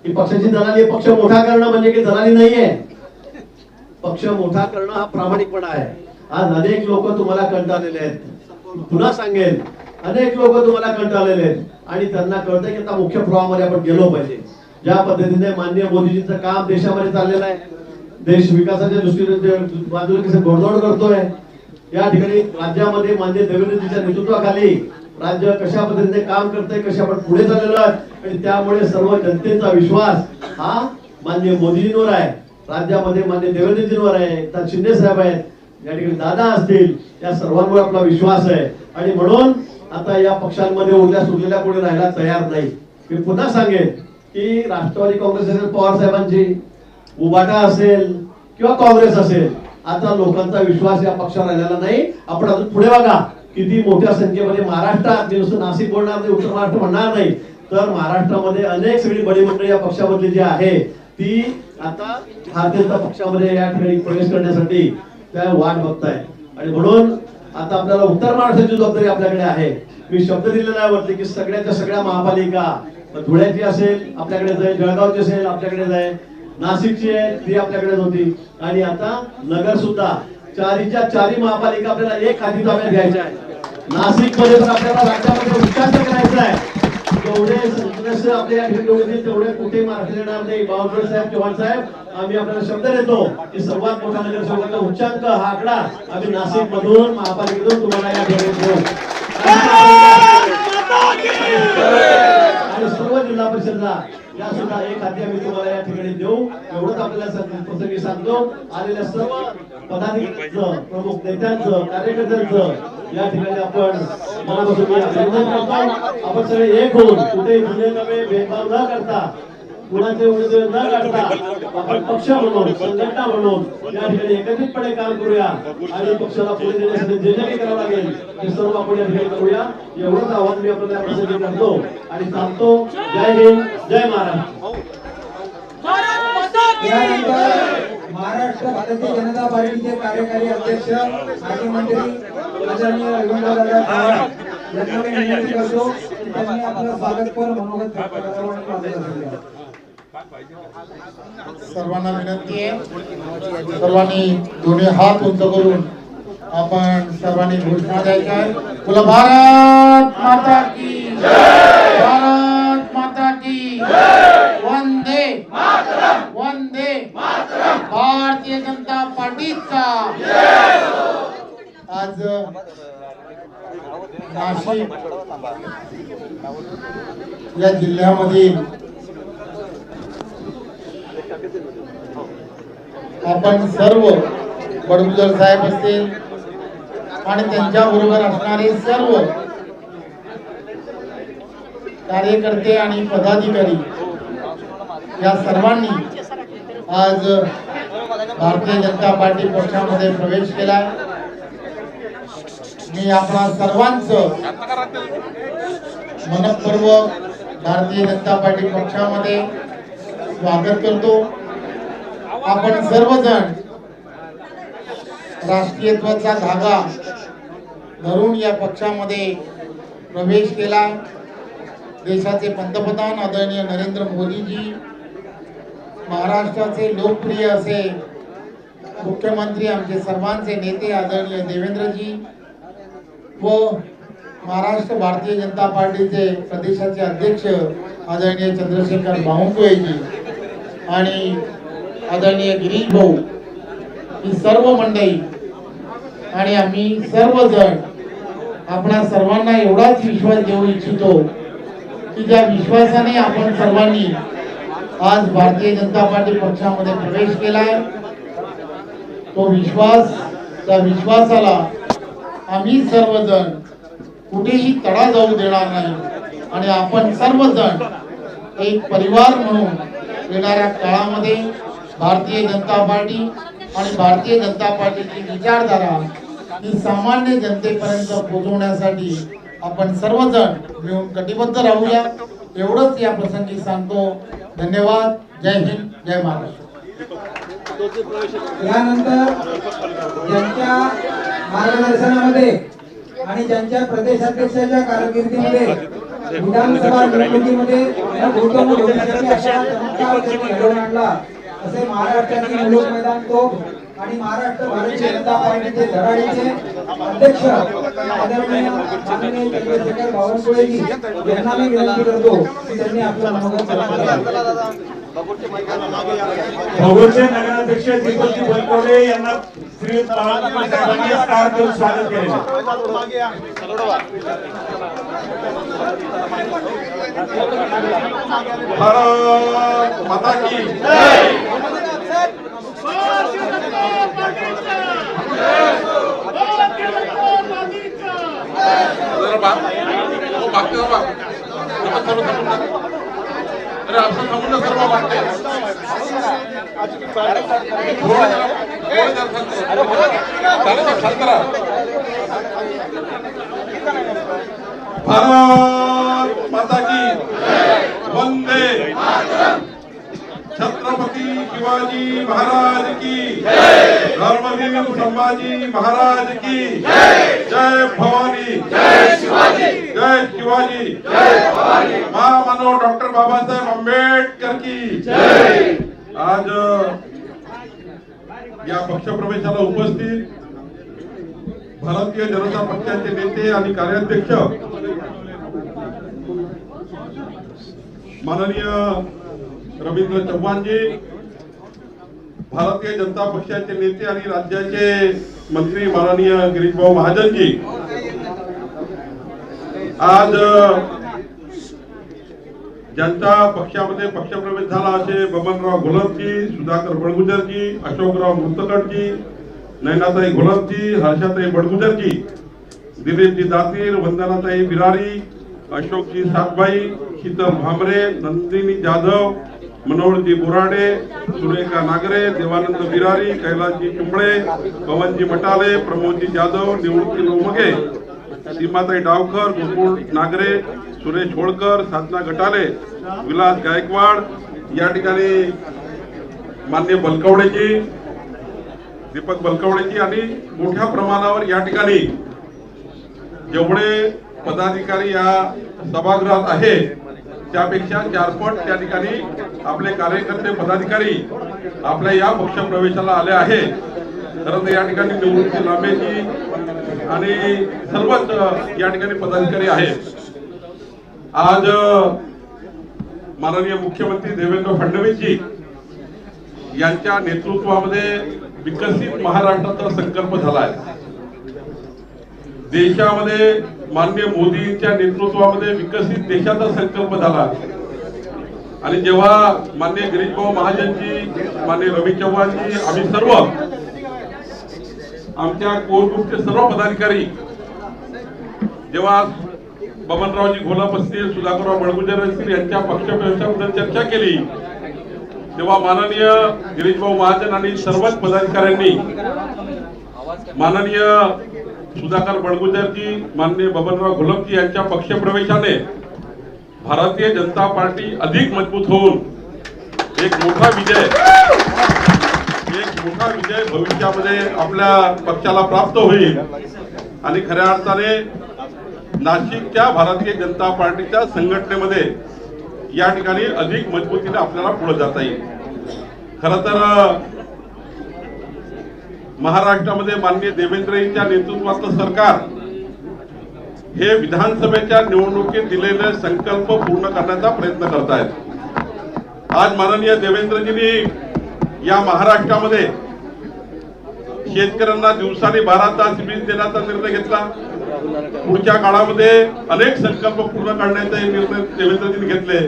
S9: ही पक्षाची दलाली. पक्ष मोठा करणं म्हणजे की दलाली नाहीये. पक्ष मोठा करणं हा प्रामाणिकपणा आहे. आज अनेक लोक तुम्हाला कंटाळलेले आहेत. पुन्हा सांगेल, अनेक लोक तुम्हाला कंटाळलेले आहेत आणि त्यांना कळतं की आता मुख्य प्रवाहामध्ये आपण गेलो पाहिजे. ज्या पद्धतीने माननीय मोदीजींचं काम देशामध्ये चाललेलं आहे, देश विकासाच्या दृष्टीने बाजूला कसं घोडदौड करतोय, या ठिकाणी राज्यामध्ये माननीय देवेंद्रजींच्या नेतृत्वाखाली राज्य कशा पद्धतीने काम करतंय, कशा आपण पुढे चाललेलो आहोत आणि त्यामुळे सर्व जनतेचा विश्वास हा माननीय मोदीजींवर आहे, राज्यामध्ये माननीय देवेंद्रजींवर आहे, एकनाथ शिंदे साहेब आहेत, या ठिकाणी दादा असतील, या सर्वांवर आपला विश्वास आहे. आणि म्हणून आता या पक्षांमध्ये उरल्या सुरलेल्या कोणी राहायला तयार नाही. मी पुन्हा सांगेन की राष्ट्रवादी काँग्रेस असेल, पवार साहेबांची, उबाटा असेल किंवा काँग्रेस असेल, आता लोकांचा विश्वास या पक्षावर राहिलेला नाही. आपण अजून पुढे बघा किती मोठ्या संख्येमध्ये महाराष्ट्रात, नुसतं नाशिक बोलणार नाही, उत्तर महाराष्ट्र म्हणणार नाही, तर महाराष्ट्रामध्ये अनेक सगळी बडी मंडळी या पक्षामधली जी आहे ती आता भारतीय जनता पक्षामध्ये या ठिकाणी प्रवेश करण्यासाठी त्या वाट बघताय. आणि म्हणून आता आपल्याला उत्तर महाराष्ट्राची जबाबदारी आपल्याकडे आहे. मी शब्द दिलेला आहे वरती की सगळ्याच्या सगळ्या महापालिका, धुळ्याची असेल आपल्याकडे जाईल, जळगावची असेल आपल्याकडे जाईल, नाशिकची आहे ती आपल्याकडे होती, आणि आता नगर सुद्धा, चारीच्या चारी महापालिका आपल्याला एक हाती ताब्यात घ्यायच्या आहे. नाशिक मध्ये पण आपल्याला राज्यामध्ये उच्चांक करायचा आहे. जेवढे सदस्य आपल्या या ठिकाणी होतील तेवढे कुठे महाराष्ट्र येणार नाही. बावनकुळे साहेब, चव्हाण साहेब, आम्ही आपल्याला शब्द देतो की सर्वात मोठा नगरसेवकाचा उच्चांक हा आकडा आम्ही नाशिक मधून, महापालिकेतून तुम्हाला या ठिकाणी देऊ. आणि सर्व जिल्हा परिषदला या सुद्धा एक हाती आम्ही तुम्हाला या ठिकाणी देऊ. एवढंच आपल्याला प्रसंगी सांगतो. आलेल्या सर्व पदाधिकाऱ्यांचं, प्रमुख नेत्यांचं, कार्यकर्त्यांचं या ठिकाणी आपण मनापासून मी अभिनंदन करतो. आपण सगळे एक होऊन कुठेही जुने नवे भेदभाव न करता, कुणाचे उमेदवार न काढता आपण पक्ष म्हणून, संघटना म्हणून या ठिकाणी एकत्रितपणे काम करूया आणि पक्षाला पुढे नेण्यासाठी जे काही करावं लागेल ते सर्व आपण या ठिकाणी करूया. एवढंच आव्हान मी आपल्याला या प्रसंगी करतो आणि सांगतो. जय हिंद, जय महाराष्ट्र.
S8: महाराष्ट्र भारतीय जनता पार्टीचे कार्यकारी अध्यक्ष माजी मंत्री आदरणीय रवींद्रदादा चव्हाण यांना मी विनंती करतो की त्यांनी आपलं स्वागतपर मनोगत व्यक्त करावं आणि मार्गदर्शन द्यावं.
S10: सर्वांना विनंती आहे, सर्वांनी दोन्ही हात उंच करून आपण सर्वांनी घोषणा द्यायच्या आहे. बोला भारत माता की जय, भारत माता की जय, वंदे मातरम, वंदे मातरम, भारतीय जनता पार्टीचा जय हो. आज नाशिक या जिल्ह्यामधील आपण सर्व बडगुजर साहेब असतील आणि त्यांच्या बरोबर असणारे सर्व कार्यकर्ते आणि पदाधिकारी या सर्वांनी आज भारतीय जनता पार्टी पक्षामध्ये प्रवेश केला. मी आपणा सर्वांचं मनपूर्वक भारतीय जनता पार्टी पक्षामध्ये स्वागत करतो. आपण सर्वजण राष्ट्रीयत्वाचा धागा धरून या पक्षामध्ये प्रवेश केला. देशाचे पंतप्रधान आदरणीय नरेंद्र मोदीजी, महाराष्ट्राचे लोकप्रिय असे मुख्यमंत्री, आमचे सर्वांचे नेते आदरणीय देवेंद्रजी व महाराष्ट्र भारतीय जनता पार्टीचे प्रदेशाचे अध्यक्ष आदरणीय चंद्रशेखर बावनकुळेजी आणि आदरणीय गिरीश भाऊ, ही सर्व मंडळी आणि आम्ही सर्वजण आपणा सर्वांना एवढाच विश्वास देऊ इच्छितो की ज्या विश्वासाने आपण सर्वांनी आज भारतीय जनता पार्टी पक्षामध्ये प्रवेश केलाय, तो विश्वास, त्या विश्वासाला आम्ही सर्वजण कुठेही तडा जाऊ देणार नाही आणि आपण सर्वजण एक परिवार म्हणून येणाऱ्या काळामध्ये भारतीय जनता पार्टी आणि भारतीय जनता पार्टीची विचारधारा ही सामान्य जनतेपर्यंत पोहोचवण्यासाठी आपण सर्वजण मिळून कटिबद्ध राहूया. एवढंच या प्रसंगी सांगतो. धन्यवाद. जय हिंद, जय महाराष्ट्र.
S8: यानंतर ज्यांच्या मार्गदर्शनामध्ये आणि ज्यांच्या प्रदेशाध्यक्षाच्या कारकिर्दीमध्ये विधानसभा निवडणुकीमध्ये भविष्यात अशा चमत्कार घडवून आणला असे महाराष्ट्रातील लोक मैदान तो आणि महाराष्ट्र भारतीय जनता पार्टीचे धडाडीचे अध्यक्ष आदरणीय माननीय चंद्रशेखर बावनकुळेजी यांना मी विनंती करतो की त्यांनी आपलं मनोगत व्यक्त करावं.
S6: भगोरचे नगराध्यक्ष दीपकजी बनकवडे यांना श्री बावनकुळे साहेबांनी स्टार देऊन स्वागत केलेलं भारत माता की जय. भारत माता की वंदे छत्रपती शिवाजी महाराज की धर्मवीर संभाजी महाराज की जय भवानी जय शिवाजी महामानव डॉक्टर बाबासाहेब आंबेडकर की जय. आज या पक्षप्रवेशाला उपस्थित भारतीय जनता पक्षाचे नेते आणि कार्याध्यक्ष माननीय रवींद्र चव्हाणजी, भारतीय जनता पक्षाचे नेते आणि राज्याचे मंत्री माननीय गिरीशभाऊ महाजनजी, आज ज्यांच्या पक्षामध्ये पक्षप्रवेश झाला असे बबनराव घोलपजी, सुधाकर बडगुजरजी, अशोकराव मुर्तकटजी, नैनाताई घोलपजी, हर्षाताई बडगुजरजी, दिलीपजी दातीर, वंदनाताई बिरारी, अशोकजी सातबाई, शीतल भामरे, नंदिनी जाधव, मनोहरजी बोराडे, सुरेखा नागरे, देवानंद बिरारी, कैलासजी चुंबळे, पवनजी मटाले, प्रमोदजी जाधव, निवृत्ती लोमगे, सीमाताई डावकर, गोकुळ नागरे, सुरेश होळकर, साधना गटाले, विलास गायकवाड, या ठिकाणी मान्य बलकवडेजी, दीपक बलकवडेजी आणि मोठ्या प्रमाणावर या ठिकाणी जेवढे पदाधिकारी या सभागृहात आहे त्यापेक्षा 4 पट त्या ठिकाणी आपले कार्यकर्ते पदाधिकारी आपल्या या पक्ष प्रवेशाला आले आहे. खरं तर या ठिकाणी निवृत्ती लांबेजी आणि सर्वच या ठिकाणी पदाधिकारी आहेत. आज माननीय मुख्यमंत्री देवेंद्र फडणवीसजी यांच्या नेतृत्वामध्ये विकसित महाराष्ट्राचा संकल्प झाला आहे. देशामध्ये माननीय मोदींच्या नेतृत्वामध्ये विकसित देशाचा संकल्प झाला आणि जेव्हा माननीय गिरीशभाऊ महाजनजी, माननीय रवी चव्हाणजी, आम्ही सर्व आमच्या कोर ग्रुपचे सर्व पदाधिकारी जेव्हा बबनरावजी घोलप असतील, सुधाकरराव बडगुजर असतील यांच्या पक्षप्रवेशाबद्दल चर्चा केली तेव्हा माननीय गिरीशभाऊ महाजन आणि सर्वच पदाधिकाऱ्यांनी माननीय सुधाकर बडगुजरजी, माननीय बबनराव घोलपजी यांच्या पक्षप्रवेशाने भारतीय जनता पार्टी अधिक मजबूत होऊन एक मोठा विजय भविष्यामध्ये आपल्या पक्षाला प्राप्त होईल आणि खऱ्या अर्थाने नाशिकच्या भारतीय जनता पार्टीच्या संघटनेमध्ये या ठिकाणी अधिक मजबूतीने आपल्याला पुढे जाता येईल. खरं तर महाराष्ट्रामध्ये माननीय देवेंद्रजींच्या नेतृत्वाचं सरकार हे विधानसभेच्या निवडणुकीत दिलेले संकल्प पूर्ण करण्याचा प्रयत्न करत आहेत. आज माननीय देवेंद्रजींनी या महाराष्ट्रामध्ये शेतकऱ्यांना दिवसाने 12 तास वीज देण्याचा निर्णय घेतला. पुढच्या काळामध्ये अनेक संकल्प पूर्ण करण्याचे निर्णय देवेंद्रजींनी घेतले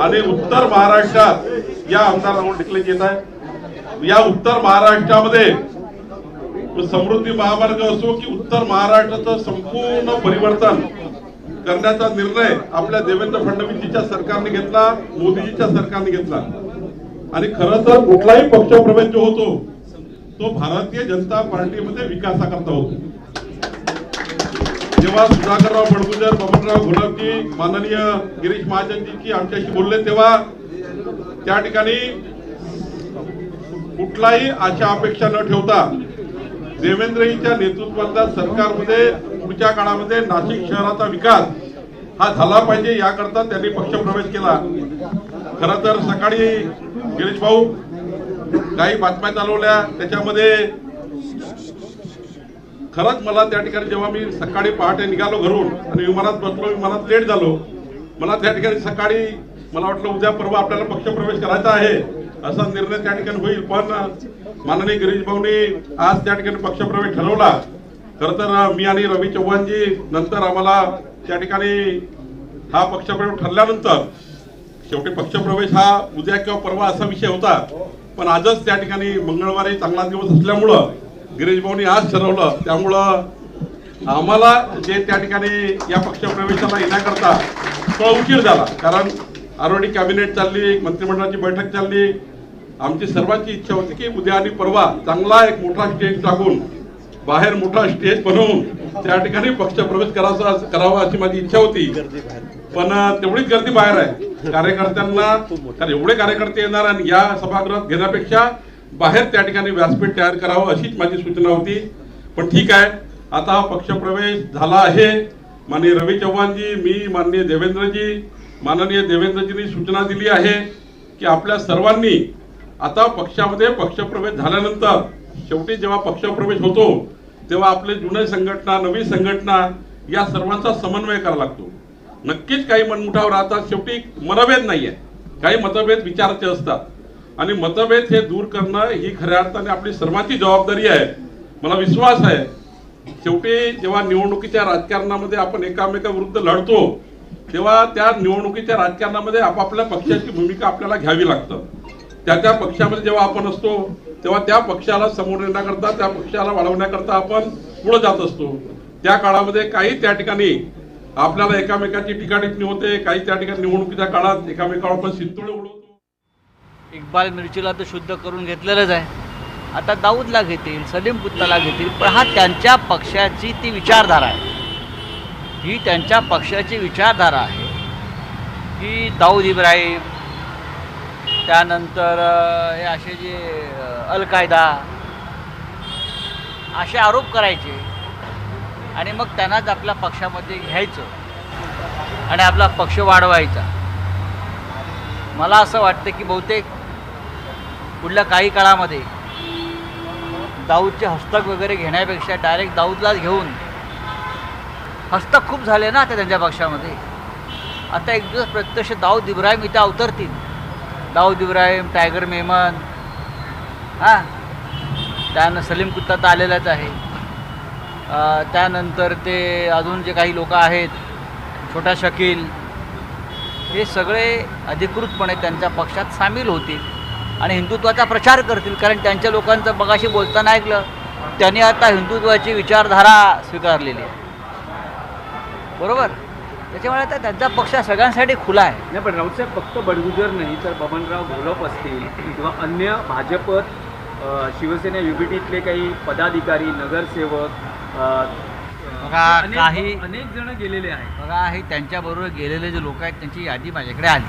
S6: आणि उत्तर महाराष्ट्रात या आमदार राहुल ढिकलेजी येत आहे. या उत्तर महाराष्ट्रामध्ये समृद्धी महामार्ग असो की उत्तर महाराष्ट्राचं संपूर्ण परिवर्तन करण्याचा निर्णय आपल्या देवेंद्र फडणवीसजीच्या सरकारने घेतला, मोदीजीच्या सरकारने घेतला. आणि खरं तर कुठलाही पक्षप्रवेश जो होतो तो भारतीय जनता पार्टीमध्ये विकासाकरता होतो. जेव्हा सुधाकरराव बडगुजर, बबनराव घोलपजी, माननीय गिरीश महाजनजी आमच्याशी बोलले तेव्हा त्या ठिकाणी कुठलाही आशा अपेक्षा न ठेवता देवेंद्रजींच्या नेतृत्वातल्या सरकारमध्ये पुढच्या काळामध्ये नाशिक शहराचा विकास हा झाला पाहिजे याकरता त्यांनी पक्षप्रवेश केला. खरं तर सकाळी गिरीश भाऊ
S3: काही बातम्या चालवल्या, त्याच्यामध्ये खरंच मला त्या ठिकाणी जेव्हा मी सकाळी पहाटे निघालो घरून आणि विमानात बसलो, विमानात लेट झालो, मला त्या ठिकाणी सकाळी मला वाटलं उद्या परवा आपल्याला पक्षप्रवेश करायचा आहे असा निर्णय त्या ठिकाणी होईल, पण माननीय गिरीश भाऊनी आज त्या ठिकाणी पक्षप्रवेश ठरवला. खरं तर मी आणि रवी चव्हाणजी नंतर आम्हाला त्या ठिकाणी हा पक्षप्रवेश ठरल्यानंतर शेवटी पक्षप्रवेश हा उद्या किंवा परवा असा विषय होता, पण आजच त्या ठिकाणी मंगळवारी चांगला दिवस असल्यामुळं गिरीश भाऊनी आज ठरवलं, त्यामुळं आम्हाला जे त्या ठिकाणी या पक्षप्रवेशाला येण्याकरता थोडा उशीर झाला, कारण ऑलरेडी कॅबिनेट चालली, मंत्रिमंडळाची बैठक चालली. आमची सर्वांची इच्छा होती की उद्या आणि परवा चांगला एक मोठा स्टेज टाकून बाहेर मोठा स्टेज बनवून त्या ठिकाणी पक्षप्रवेश करावा अशी माझी इच्छा होती, पण तेवढीच गर्दी बाहेर आहे कार्यकर्त्यांना. कारण एवढे कार्यकर्ते येणार आणि या सभागृहात घेण्यापेक्षा बाहेर त्या ठिकाणी व्यासपीठ तयार करावं अशीच माझी सूचना होती. पण ठीक आहे, आता हा पक्षप्रवेश झाला आहे. माननीय रवी चव्हाणजी, मी, माननीय देवेंद्रजींनी सूचना दिली आहे की आपल्या सर्वांनी आता पक्षामध्ये पक्षप्रवेश झाल्यानंतर शेवटी जेव्हा पक्षप्रवेश होतो तेव्हा आपले जुने संघटना, नवी संघटना या सर्वांचा समन्वय करावा लागतो. नक्कीच काही मनमुठाव राहतात, शेवटी मतभेद नाहीये, काही मतभेद विचाराचे असतात आणि मतभेद हे दूर करणं ही खऱ्या अर्थाने आपली सर्वांची जबाबदारी आहे. मला विश्वास आहे शेवटी जेव्हा निवडणुकीच्या राजकारणामध्ये आपण एकामेकाविरुद्ध लढतो तेव्हा त्या निवडणुकीच्या राजकारणामध्ये आपापल्या पक्षाची भूमिका आपल्याला घ्यावी लागतं. त्या पक्षामध्ये जेव्हा आपण असतो तेव्हा त्या पक्षाला समोर नेण्याकरता, त्या पक्षाला वाढवण्याकरता आपण पुढे जात असतो. त्या काळामध्ये काही त्या ठिकाणी आपल्याला एकामेकाची टीकाटिप्पणी होते, काही त्या ठिकाणी निवडणुकीच्या काळात एकामेकावर आपण शिंतोडे उडवतो.
S11: इक्बाल मिरचीला तर शुद्ध करून घेतलेलंच आहे, आता दाऊदला घेतील, सलीम कुत्ताला घेतील, पण हा त्यांच्या पक्षाची ती विचारधारा आहे, ही त्यांच्या पक्षाची विचारधारा आहे की दाऊद इब्राहिम, त्यानंतर हे असे जे अल-कायदा असे आरोप करायचे आणि मग त्यांनाच आपल्या पक्षामध्ये घ्यायचं आणि आपला पक्ष वाढवायचा. मला असं वाटतं की बहुतेक पुढल्या काही काळामध्ये दाऊदचे हस्तक वगैरे घेण्यापेक्षा डायरेक्ट दाऊदलाच घेऊन, हस्तक खूप झाले ना आता त्यांच्या पक्षामध्ये. आता एक दिवस प्रत्यक्ष दाऊद इब्राहिम इथे अवतरतील, दाऊद इब्राहिम, टायगर मेमन, त्यानं सलीम कुत्ता तर आलेलाच आहे, त्यानंतर ते अजून जे काही लोक आहेत, छोटा शकील, हे सगळे अधिकृतपणे त्यांच्या पक्षात सामील होतील आणि हिंदुत्वाचा प्रचार करतील. कारण त्यांच्या लोकांचं मगाशी बोलताना ऐकलं, त्यांनी आता हिंदुत्वाची विचारधारा स्वीकारलेली आहे, बरोबर. त्याच्यामुळे आता त्यांचा पक्ष सगळ्यांसाठी खुला आहे.
S12: नाही, पण राऊतसाहेब फक्त बडगुजर नाही तर बबनराव घोलप असतील किंवा अन्य भाजपत शिवसेना युबीटीतले काही पदाधिकारी, नगरसेवक,
S11: काही
S12: अनेक जण गेलेले आहेत.
S11: बघा, हे त्यांच्याबरोबर गेलेले जे लोक आहेत त्यांची यादी माझ्याकडे आली.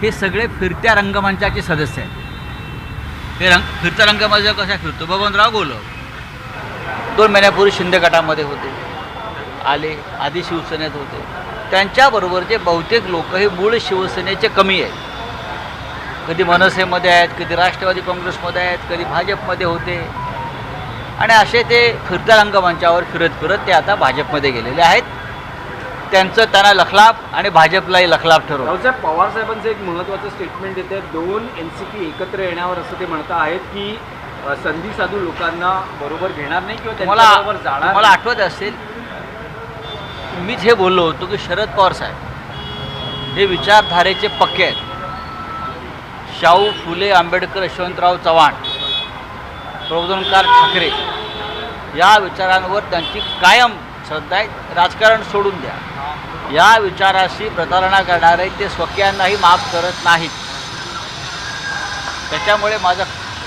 S11: हे सगळे फिरत्या रंगमंचाचे सदस्य आहेत. हे फिरत्या रंगमंच कसा फिरतो, बबनराव घोलप 2 महिन्यापूर्वी शिंदे गटामध्ये होते, आले, आधी शिवसेनेत होते. त्यांच्याबरोबरचे बहुतेक लोक हे मूळ शिवसेनेचे कमी आहेत, कधी मनसेमध्ये आहेत, कधी राष्ट्रवादी काँग्रेसमध्ये आहेत, कधी भाजपमध्ये होते आणि असे ते फिरत्या रंगमंचावर फिरत फिरत ते आता भाजपमध्ये गेलेले आहेत. त्यांचं त्यांना लखलाप आणि भाजपलाही लखलाप ठरवलं.
S12: राऊतसाहेब, पवारसाहेबांचं एक महत्त्वाचं स्टेटमेंट येते, 2 NCP एकत्र येण्यावर असं ते म्हणत आहेत की संधी साधू लोकांना बरोबर घेणार नाही किंवा त्यांच्याबरोबर जाणार.
S11: मला आठवत असेल मीच हे बोललो होतो की शरद पवार साहेब हे विचारधारेचे पक्के आहेत. शाहू फुले, आंबेडकर, यशवंतराव चव्हाण, प्रबोधनकार ठाकरे या विचारांवर त्यांची कायम श्रद्धा आहे. राजकारण सोडून द्या, या विचाराशी प्रतारणा करणारे ते स्वकीयांनाही माफ करत नाहीत. त्याच्यामुळे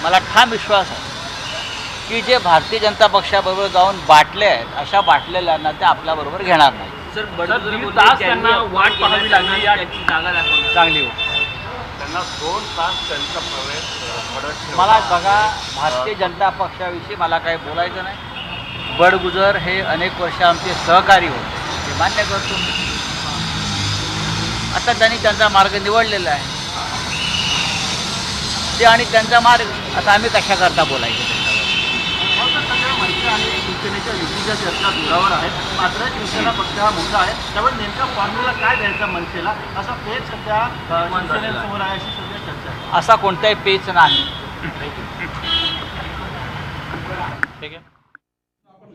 S11: मला ठाम विश्वास आहे की जे भारतीय जनता पक्षाबरोबर जाऊन बाटले आहेत अशा बाटलेल्यांना ते आपल्याबरोबर घेणार नाही.
S12: सर, त्यांना वाट पाहावी लागणार,
S11: चांगली हो.
S12: त्यांना 2 तास त्यांचा प्रवेश.
S11: मला बघा, भारतीय जनता पक्षाविषयी मला काही बोलायचं नाही. बडगुजर हे अनेक वर्ष आमचे सहकारी होते, हे मान्य करतो. आता त्यांनी त्यांचा मार्ग निवडलेला आहे ते आणि त्यांचा मार्ग आता आम्ही कशाकरता बोलायचं त्याच्यावर?
S12: शिवसेनेच्या युतीच्या चर्चा जोरावर आहेत, मात्र शिवसेना पक्ष हा मोठा आहे, त्यामुळे नेमका फॉर्म्युला काय द्यायचा मनसेला असा पेच सध्या शिवसेनेसमोर आहे अशी सध्या चर्चा आहे.
S11: असा कोणताही पेच नाही. ठीक आहे.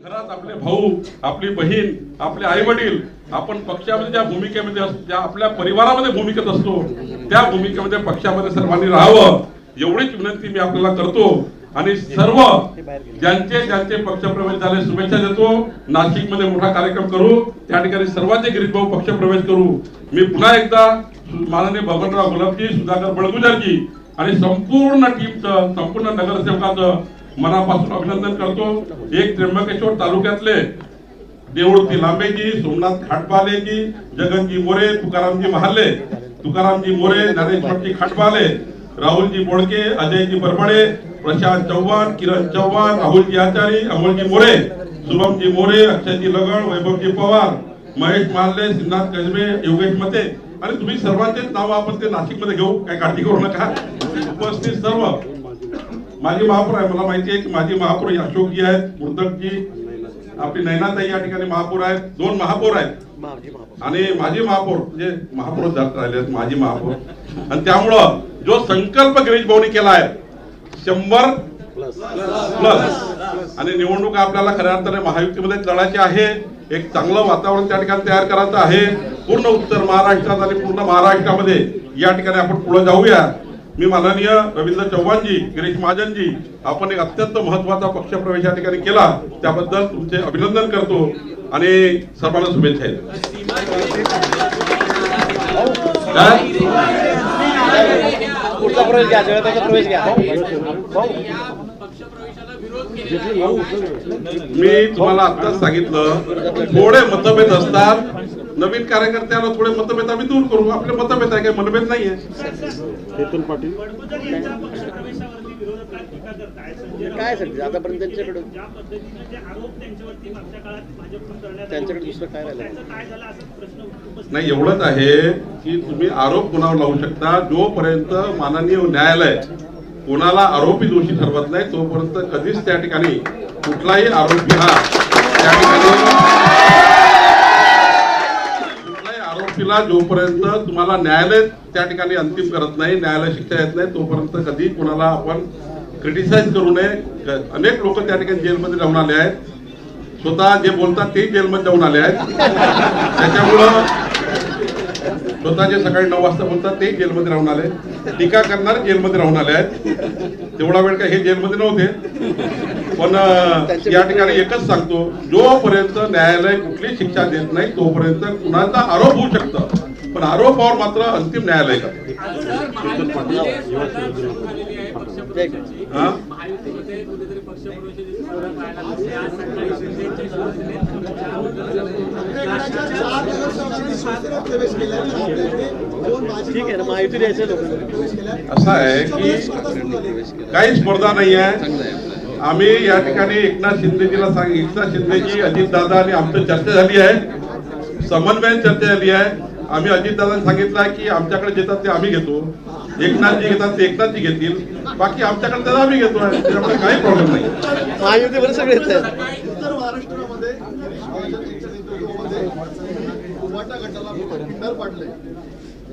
S6: घरात आपले भाऊ, आपली बहीण, आपले आई वडील, आपण पक्षामध्ये ज्या भूमिकेमध्ये ज्या आपल्या परिवारामध्ये भूमिकेत असतो त्या भूमिकेमध्ये पक्षामध्ये सर्वांनी राहावं एवढीच विनंती मी आपल्याला करतो. आणि सर्व ज्यांचे पक्षप्रवेश झाले शुभेच्छा देतो. नाशिकमध्ये मोठा कार्यक्रम करू, त्या ठिकाणी सर्वांचे गिरीश भाऊ पक्षप्रवेश करू. मी पुन्हा एकदा माननीय बबनराव गुलाबजी, सुधाकर बळगुजरजी आणि संपूर्ण टीमचं, संपूर्ण नगरसेवकाचं मनापासून अभिनंदन करतो. एक त्र्यंबकेश्वर तालुक्यातले देऊळती लांबेजी, सोमनाथ खाटबालेजी, जगनजी मोरे, तुकारामजी महाले, तुकारामजी मोरे, ज्ञानेश्वरजी खाटबाले, राहुलजी बोडके, अजयजी बरबडे, प्रशांत चव्हाण, किरण चव्हाण, राहुलजी आचारी, अमोलजी मोरे, शुभमजी मोरे, अक्षयजी लगड, वैभवजी पवार, महेश मानले, सिद्धार्थ कसबे, योगेश मते आणि तुम्ही सर्वांचेच नाव आपण ते नाशिकमध्ये घेऊ, काय काळजी करू नका. उपस्थित सर्व माजी महापौर आहे, मला माहिती आहे की माजी महापौर अशोकजी आहेत, मुर्दकजी, आपली नैनाताई या ठिकाणी महापौर आहेत, 2 महापौर आहेत आणि माजी महापौर म्हणजे महापौर जात राहिले आहेत, माजी महापौर. आणि त्यामुळं जो संकल्प गिरीश भाऊनी केला आहे 100+ आणि निवडणूक आपल्याला खऱ्या अर्थाने महायुतीमध्ये लढायची आहे. एक चांगलं वातावरण त्या ठिकाणी तयार करायचं आहे. पूर्ण उत्तर महाराष्ट्रात आणि पूर्ण महाराष्ट्रामध्ये या ठिकाणी आपण पुढे जाऊया. मी माननीय रवींद्र चव्हाणजी, गिरीश महाजनजी, आपण एक अत्यंत महत्वाचा पक्षप्रवेश या ठिकाणी केला त्याबद्दल तुमचे अभिनंदन करतो आणि सर्वांना शुभेच्छा आहेत.
S9: पुढचा प्रवेश घ्या, जळगावचा प्रवेश घ्या.
S6: मी तुम्हाला आत्ताच सांगितलं थोडे मतभेद असतात. नवीन कार्यकर्त्याला थोडे मतभेद आम्ही दूर करू. आपले मतभेद आहे, काही मनभेद नाहीये.
S9: काय सध्या आतापर्यंत त्यांच्याकडे दुसरं काय राहिलं
S6: नाही. एवढंच आहे की तुम्ही आरोप कोणावर लावू शकता. जोपर्यंत माननीय न्यायालय कोणाला आरोपी दोषी ठरवत नाही तोपर्यंत कधीच त्या ठिकाणी कुठलाही आरोपी हा त्या ठिकाणी कुठल्याही आरोपीला जोपर्यंत तुम्हाला न्यायालय त्या ठिकाणी अंतिम करत नाही, न्यायालय शिक्षा येत नाही तोपर्यंत कधी कोणाला आपण क्रिटिसाइज करू नये. अनेक लोक त्या ठिकाणी जेलमध्ये जाऊन आले आहेत. स्वतः जे बोलतात ते जेलमध्ये जाऊन आले आहेत. त्याच्यामुळं स्वतः जे सकाळी 9 वाजता बोलतात ते जेलमध्ये राहून आले. टीका करणार जेलमध्ये राहून आले आहेत. तेवढा वेळ काय हे जेलमध्ये नव्हते. पण या ठिकाणी एकच सांगतो, जोपर्यंत न्यायालय कुठली शिक्षा देत नाही तोपर्यंत कुणाचा आरोप होऊ शकतं, पण आरोपावर मात्र अंतिम न्यायालय करतं.
S9: ठीक आहे ना, माहिती द्यायचं
S6: असं आहे की काही स्पर्धा नाही आहे. आम्ही या ठिकाणी एकनाथ शिंदेजीला एकनाथ शिंदेजी, अजितदादा आणि आमची चर्चा झाली आहे, समन्वयाने चर्चा झाली आहे. आम्ही अजितदादांनी सांगितलं की आमच्याकडे देतात ते आम्ही घेतो, एकनाथजी घेतात ते एकनाथजी घेतील, बाकी आमच्याकडे त्याला आम्ही घेतो. त्याच्यामुळे काही प्रॉब्लेम नाही.
S9: महायुतीवर सगळे
S2: उत्तर महाराष्ट्रामध्ये गटाला खिंडार पाडले.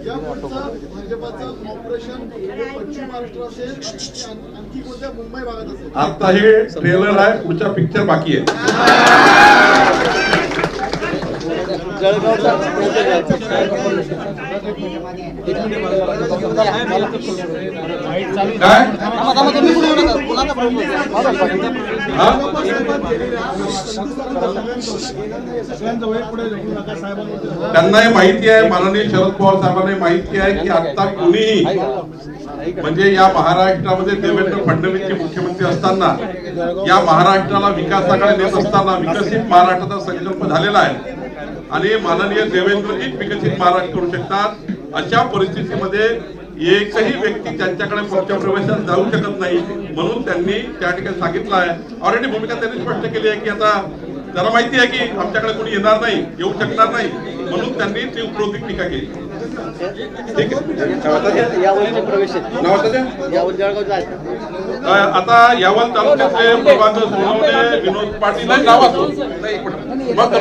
S2: या भाजपाचं ऑपरेशन पश्चिम महाराष्ट्र असेल आणखी कोणत्या मुंबई भागात असेल.
S6: आता हे ट्रेलर आहे, पुढचा पिक्चर बाकी आहे.
S9: जळगावचा
S6: त्यांनाही माहिती आहे, माननीय शरद पवार साहेबांना माहिती आहे की आता कोणीही म्हणजे या महाराष्ट्रामध्ये देवेंद्र फडणवीस मुख्यमंत्री असताना या महाराष्ट्राला विकासाकडे नेत असताना विकसित महाराष्ट्राचा संकल्प झालेला आहे आणि माननीय देवेंद्रजीच विकसित महाराष्ट्र करू शकतात. अशा परिस्थितीमध्ये एकही व्यक्ती त्यांच्याकडे पक्षप्रवेशात जाऊ शकत नाही. म्हणून त्यांनी त्या ठिकाणी सांगितलं आहे, ऑलरेडी भूमिका त्यांनी स्पष्ट केली आहे की आता त्यांना माहिती आहे की आमच्याकडे कोणी येणार नाही, येऊ शकणार नाही, म्हणून त्यांनी ती उपरोधिक टीका केली. ठीक आहे. आता यावल तालुक्यातले प्रभात सोनवणे, विनोद पाटील नाव असो मग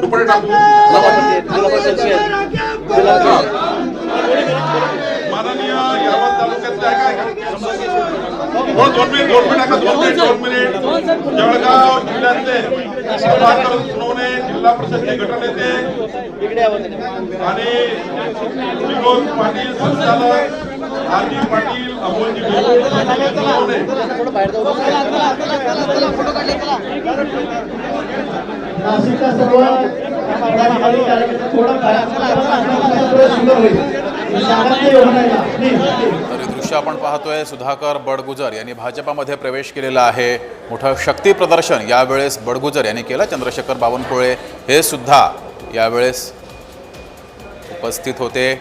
S6: दुपारी टाकू. माननीय यावल तालुक्यातले आहे काय दोन मिनिट जळगाव जिल्ह्यातले प्रभाकर सोनवणे, जिल्हा परिषदचे गटनेते आणि विनोद पाटील संचालक, आरजी पाटील, अमोलजी सोनवणे
S9: नाशिकचा सर्व
S13: तर दृश्य आपण पाहतोय. सुधाकर बडगुजर यांनी भाजपामध्ये प्रवेश केलेला आहे. मोठं शक्ती प्रदर्शन यावेळेस बडगुजर यांनी केलं. चंद्रशेखर बावनकुळे हे सुद्धा यावेळेस उपस्थित होते.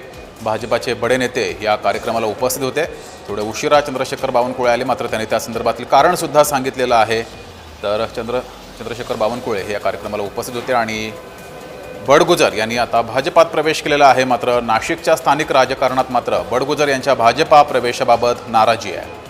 S13: भाजपाचे बडे नेते या कार्यक्रमाला उपस्थित होते. थोडे उशिरा चंद्रशेखर बावनकुळे आले, मात्र त्यांनी त्या संदर्भातील कारण सुद्धा सांगितलेलं आहे. तर चंद्रशेखर बावनकुळे हे या कार्यक्रमाला उपस्थित होते आणि बडगुजर यांनी आता भाजपात प्रवेश केलेला आहे. मात्र नाशिकच्या स्थानिक राजकारणात मात्र बडगुजर यांच्या भाजपा प्रवेशाबाबत नाराजी आहे.